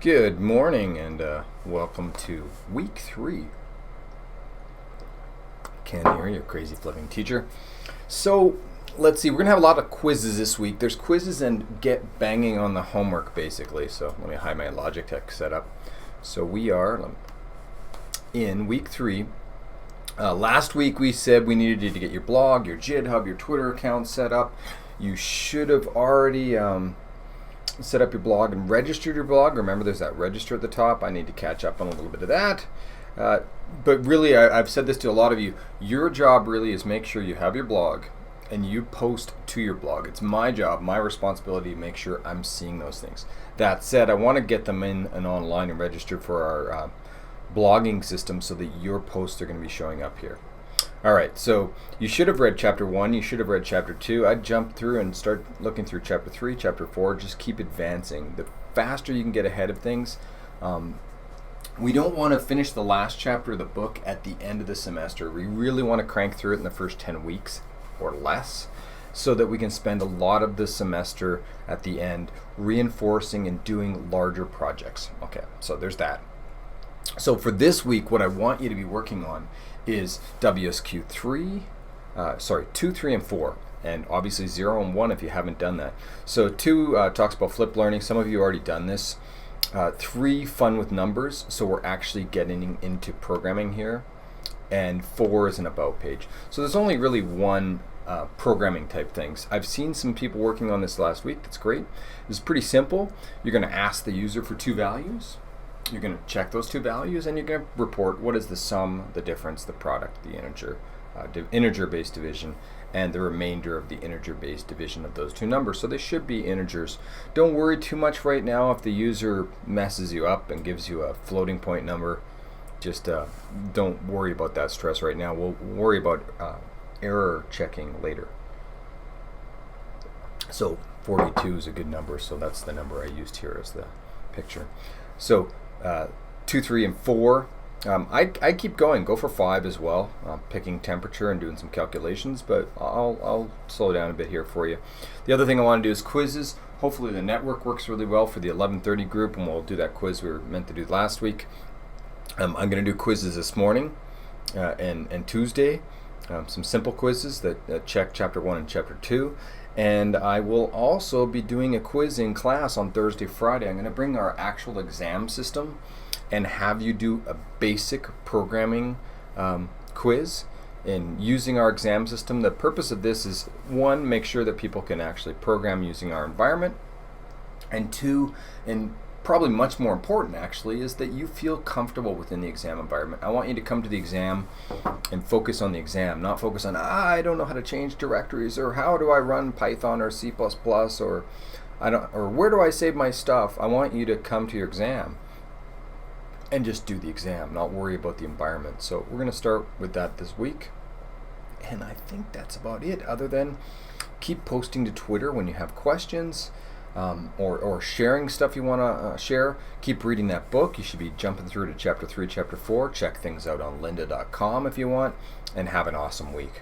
Good morning and welcome to week 3. Can't hear you, crazy flipping teacher. So let's see, we're gonna have a lot of quizzes this week. There's quizzes and get banging on the homework basically. So let me hide my Logitech setup. So we are in week 3. Last week we said we needed you to get your blog, your GitHub, your Twitter account set up. You should have already set up your blog and registered your blog. Remember, there's that register at the top. I need to catch up on a little bit of that. But really, I've said this to a lot of you. Your job really is make sure you have your blog and you post to your blog. It's my job, my responsibility to make sure I'm seeing those things. That said, I want to get them in and online and registered for our blogging system so that your posts are going to be showing up here. All right, so you should have read chapter 1, you should have read chapter 2. I'd jump through and start looking through chapter 3, chapter 4, just keep advancing. The faster you can get ahead of things. We don't want to finish the last chapter of the book at the end of the semester. We really want to crank through it in the first 10 weeks or less so that we can spend a lot of the semester at the end reinforcing and doing larger projects. Okay, so there's that. So for this week, what I want you to be working on is WSQ 2, 3, and 4, and obviously 0 and 1 if you haven't done that. So 2 talks about flipped learning. Some of you already done this. 3, fun with numbers, so we're actually getting into programming here. And 4 is an about page. So there's only really one programming type things. I've seen some people working on this last week. That's great. It's pretty simple. You're going to ask the user for 2 values. You're going to check those 2 values and you're going to report what is the sum, the difference, the product, the integer-based division, and the remainder of the integer-based division of those 2 numbers. So they should be integers. Don't worry too much right now if the user messes you up and gives you a floating point number. Just don't worry about that stress right now. We'll worry about error checking later. So 42 is a good number, so that's the number I used here as the picture. So 2, 3, and 4. I keep going. Go for 5 as well. Picking temperature and doing some calculations, but I'll slow down a bit here for you. The other thing I want to do is quizzes. Hopefully the network works really well for the 11:30 group, and we'll do that quiz we were meant to do last week. I'm going to do quizzes this morning and Tuesday. Some simple quizzes that check chapter 1 and chapter 2. And I will also be doing a quiz in class on Thursday, Friday. I'm going to bring our actual exam system and have you do a basic programming quiz and using our exam system. The purpose of this is 1, make sure that people can actually program using our environment, and 2, and probably much more important actually, is that you feel comfortable within the exam environment. I want you to come to the exam and focus on the exam, not focus on I don't know how to change directories, or how do I run Python or C++, or where do I save my stuff. I want you to come to your exam and just do the exam, not worry about the environment. So we're going to start with that this week, and I think that's about it, other than keep posting to Twitter when you have questions. Or sharing stuff you want to share. Keep reading that book. You should be jumping through to chapter 3, chapter 4. Check things out on lynda.com if you want, and have an awesome week.